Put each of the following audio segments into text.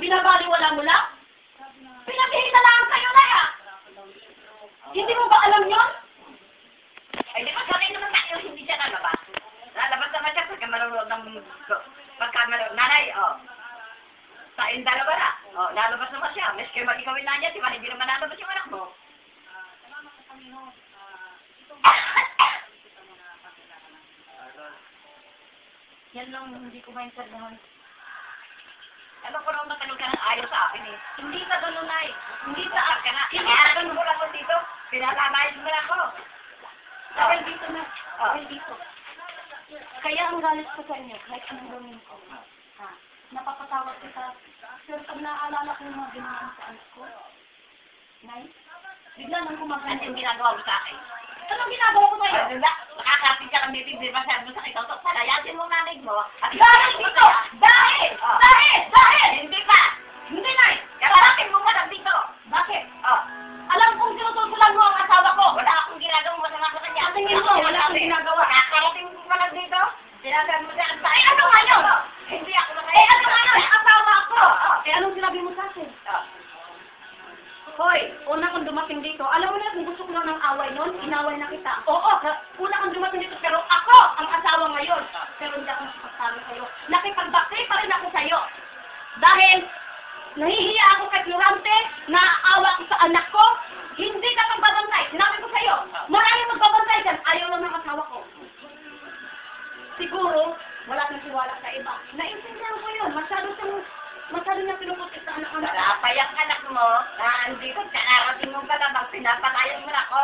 binabaliwala mo lang? Pinag-iitalaan kayo na ya! Hindi mo ba alam yun? Ay, di ba sanay naman tayo, hindi siya lalabas. Lalabas naman siya pagka marunod ng... Nanay, tayong dalawa na. Lalabas naman siya. Meski mag-ikawin na niya, di ba? Hindi naman lalabas yung anak mo. Yan lang, hindi ko maintindihan. Alam ko naman matanong ka ng ayaw sa akin eh. Hindi ka ganun, Nay. Hindi ka Saan ka na? Hindi ka Ganun mo lang ako dito. Pinalamayos mo lang ako. Dahil dito na. Dahil dito. Kaya ang galit ko sa inyo, kahit anong gawin ko. Ha? Napapatawad kita. Sir, pag naaalala ko yung mga ginawa mo sa anak ko, Nay, bigla nang Ano kumaganda. yung ginagawa mo sa akin? Anong ginagawa ko sa'yo? Nakakapit ka ng bibig, di ba sabi mo sa ikaw, palayasin mo nanay mo. At Dahil dito! Dahil! Dahil! Dahil! Hindi pa! Hindi, Nay! Kaparating mo pa lang dito. Bakit? Oh, Alam kong sinususulan mo ang asawa ko. wala akong ginagawang masama sa kanya. Ang tingin mo, wala akong ginagawa. Nakakarating mo pa lang dito. Sinasabi mo sa akin, Eh, ano nga yun? Hindi ako na Eh, ano nga yun? Asawa ko! Eh, anong sinabi mo sa akin? Hoy, una kang dumating dito. Alam mo na kung gusto ko lang ng away noon, inaway na kita. Oo, una kang dumating dito, pero ako ang asawa ngayon. Pero hindi ako nakipagtalo sa'yo. Nakipag-bakti pa rin ako sa'yo. Dahil nahihiya ako kay Florante, naaawa ko sa anak ko, hindi ka pagbabantay. Sinabi ko sa'yo, maraming magbabantay dyan. Ayaw lang ng asawa ko. Siguro, wala kang tiwala sa iba. Naintindihan ko yun. Masyado niya pinuputik sa anak-anak. Wala pa yung anak mo, na andito, kakarating mo pa lang, pinapakayan mo na ako.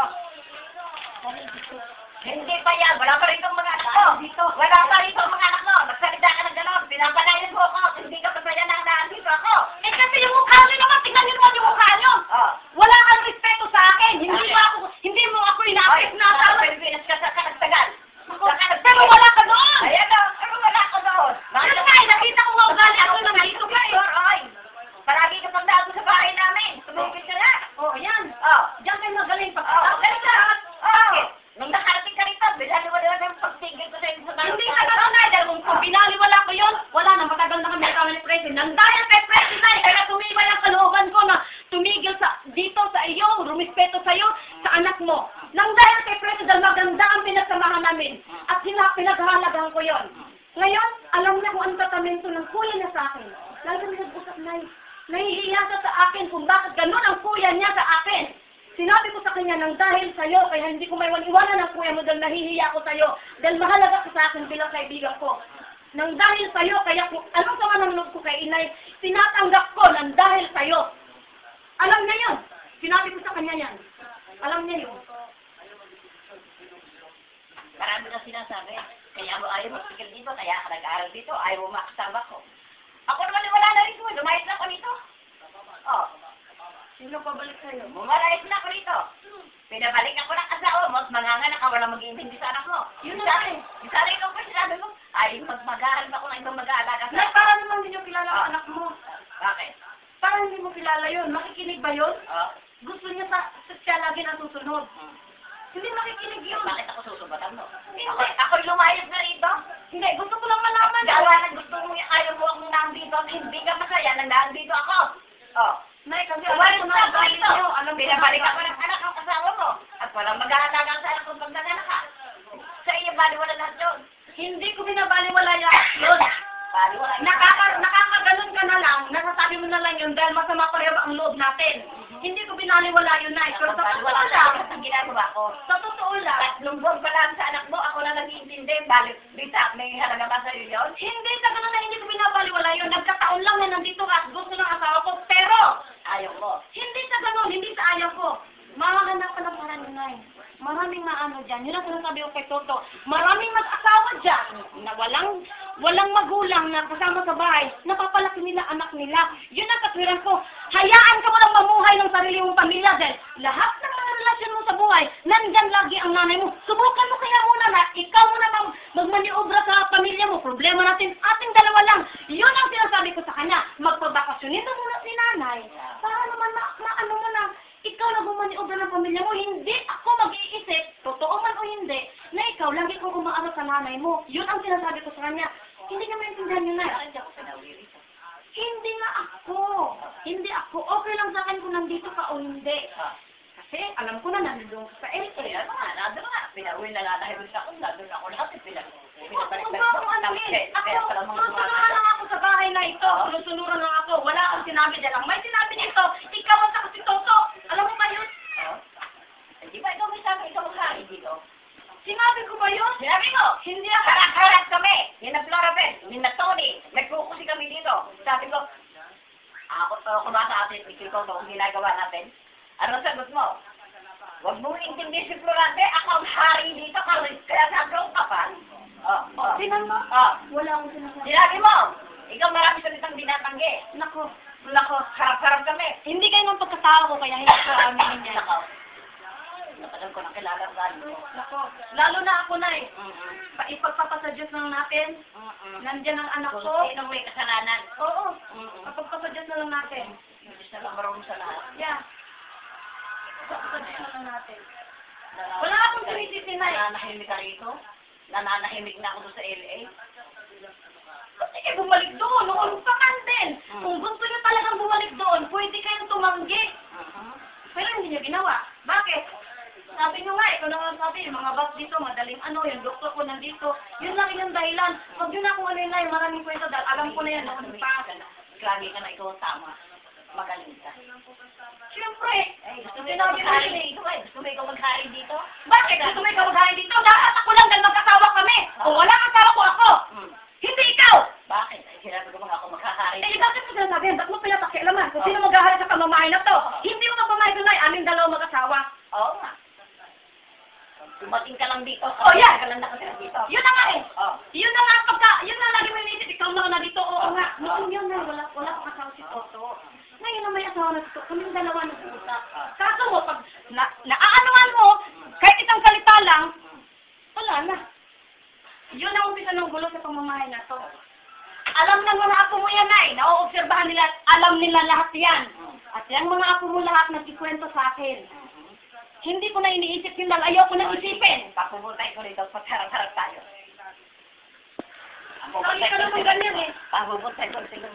Hindi pa yan, wala pa rin itong mga anak ko. Wala pa rin itong mga anak mo, magsalita ka ng gano'n, pinapakayan mo ako, hindi ka pa pa yan na andito ako. Eh kasi yung mukha niyo naman, tingnan niyo naman yung mukha niyo. Wala kang respeto sa akin. Hindi mo ako inaapit na asawa. Pilipinas ka sa kanagtagal. Pero wala ka doon. Ayan o, pero wala ko doon. Ano nga, nakita ko nga ugali ako nang dito ka eh. Oy, palagi ka pang daan sa bahay namin. Tumugin ka na. Oh, yan. Diyan kayo magaling pag Galing ka. Nung nakarating ka rito, binaliwala na yung pagtigil ko sa inyo sa bahay. Hindi ka na na, dahil kung binaliwala ko yun, wala na, matagal na kami kami ni President. Nang dahil kay President, kaya tumibay ang kalooban ko na tumigil dito sa iyo, rumispeto sa iyo, sa anak mo. Nang dahil kay President, maganda ang pinagsamahan namin at pinaghahalagahan ko yon. Ngayon, alam na kung ang tratamento ng kuya niya sa akin. Lalo kami nag-usap na nahihiya siya sa akin kung bakit ganun ang kuya niya sa akin. Sinabi ko sa kanya nang dahil sa'yo, kaya hindi ko maiwan-iwanan ng kuya mo dahil nahihiya ko sa'yo. Dahil mahalaga ka sa akin bilang kaibigan ko. Nang dahil sa'yo, kaya kung anong sama ng loob ko kay inay, tinatanggap ko nang dahil sa'yo. Alam niya yun. Sinabi ko sa kanya yan. Alam niya yun. Marami na sinasabi. Kaya mo ayaw magtigil dito, kaya ka nag-aaral dito, ayaw mo makasama ko. Ako naman wala na rito, lumayas na ako rito. Sino pabalik sa'yo? Bumalayas na ako rito. Pinabalik ako ng asawa mo, at manganganak ka, walang mag-iintindi sa anak mo. Yun na rin. Yung sarili ko pa sinabi mo, ay mag-aaral ako ng ibang mag-aalaga sa Para naman hindi nyo kilala ang anak mo. Bakit? Para hindi mo kilala yun. Makikinig ba yun? Gusto niya siya lagi nasusunod. Hindi makikinig yun. Bakit ako susubatan mo? Ako'y lumayas na rito. Hindi, gusto ko lang malaman. Gawa na gusto mo yung ayaw mo akong nandito at hindi ka masaya na nandito ako. Nay, kasi Umalis alam ko na na ako ugali rito. niyo. Alam ko Pinabalik na. ako ng anak ang asawa mo. At walang mag-aalaga sa anak kung pag nanganak ka. Sa iyo, baliwala lahat yun. Hindi ko binabaliwala yun. Baliwala. Nakakaganon ka na lang. Nasasabi mo na lang yun dahil masama pareho ang loob natin. Hindi ko binaliwala yun, Nay. Pero sa totoo lang, ang ginagawa ko. sa totoo lang, Tatlong buwan pa lang sa anak mo, ako na nag-iintindi. Balik, Lisa, may halaga ba sa'yo yun? hindi sa ganun na hindi ko binabaliwala yun. Nagkataon lang na nandito ka at gusto ng asawa ko. Pero, Ayaw mo. hindi sa ganun, hindi sa ayaw ko. Mahahanap ka ng parang Nay. Maraming maano dyan. Yun ang sinasabi ko kay Toto. Maraming mag-asawa dyan na walang magulang na kasama sa bahay. Napapalaki nila anak nila. Yun ang katwiran ko. Hayaan ka mo lang mamuhay ng sarili mong pamilya dahil lahat ng mga relasyon mo sa buhay, nandyan lagi ang nanay mo. Subukan mo kaya muna na ikaw muna magmaniobra sa pamilya mo. Problema natin, ating dalawa lang. Yun ang sinasabi ko sa kanya. Magpabakasyon ito muna ni nanay. Para naman maano mo na ikaw na bumaniobra ng pamilya mo, hindi ako mag-iisip, totoo man o hindi, na ikaw lagi kong umaarap sa nanay mo. Yun ang sinasabi ko sa kanya. Hindi niya maintindihan yun na. Hindi ako pinawiri. Hindi nga ako. alam ko na nandun ka sa LA. Kaya nga, nandun nga. Pinauwi na nga dahil sa akin, nandun ako lahat. Pinabalik Huwag mo akong anuhin. Sunuran lang ako sa bahay na ito. Sunuran lang ako. Wala akong sinabi dyan lang. May sinabi nito, ikaw at ako si Toto. Alam mo ba yun? Di ba ikaw may sabi, ikaw ang hari dito? Sinabi ko ba yun? Sinabi ko, Hindi ako. harap-harap kami. Ni na Florabel, ni na Tony. Nagkukusi kami dito. Sabi ko, ako ba sa atin, ikaw to, ang ginagawa natin? Ano sagot mo? Huwag mo intindihin si Florante, ako ang hari dito, kaya sabi ka pa. Sinan mo? Wala akong sinasabi. Sinabi mo, ikaw marami salitang dinatanggi. Nako. Harap-harap kami. Hindi kayo ng pagkatao ko, kaya hindi ko aminin yan. Nako. Matagal ko nang kilala ang galing mo. Nako. Lalo na ako na eh. Ipagpapasadyos lang natin. Nandiyan ang anak ko. Kung sinong may kasalanan. Oo. Ipagpapasadyos na lang natin. Diyos na lang marunong sa lahat. Yeah. Ipagpapasadyos na lang natin. Wala akong sinisisi na eh. Nananahimik ka rito? Nananahimik na ako doon sa LA? Kasi kayo bumalik doon. Noon pa man din. Kung gusto niyo talagang bumalik doon, pwede kayong tumanggi. Pero hindi niyo ginawa. Bakit? Sabi niyo nga, ikaw naman sabi, yung mga bus dito, madaling yung doktor ko nandito. Yun lang yung dahilan. Huwag yun ako alin yung maraming kwento dahil alam ko na yan noon pa. Lagi ka na ikaw tama. Magaling ka. Siyempre, Gusto mo sinabi ikaw mo maghari yun eh. dito? Gusto mo ikaw maghari dito? Bakit gusto mo ikaw maghahin dito? Dapat ako lang dahil magkasawa kami. Kung wala asawa ko ako, hindi ikaw. Bakit? Ay, sinabi ko mga ako maghahari Eh, dito. bakit mo sinasabi? Ba't mo pinapakialaman? Kung sino maghahari sa pamamahay na to? Hindi mo pamamahay doon ay aming dalawa mag-asawa. Oo nga. Dumating ka lang dito. Oh, yeah. Ka lang nakatira dito. Yun na nga eh. Oh. Yun na nga yun na lagi mo inisip, ikaw na dito, oo nga. Noon yun na, wala pang asawa si Toto. Ngayon na may asawa na si Toto, kaming dalawa nag-uusap. Kaso mo, pag naaanuhan mo, kahit isang salita lang, wala na. Yun ang umpisa ng gulo sa pamamahay na to. Alam ng mga apo mo yan ay, nauobserbahan nila at alam nila lahat yan. At yung mga apo mo lahat nagkikwento sa akin. Hindi ko na iniisip yun dahil ayaw ko na isipin. Papupuntay ko rito, pagharap-harap tayo. Sorry ka naman ganyan eh. Papupuntay ko rito.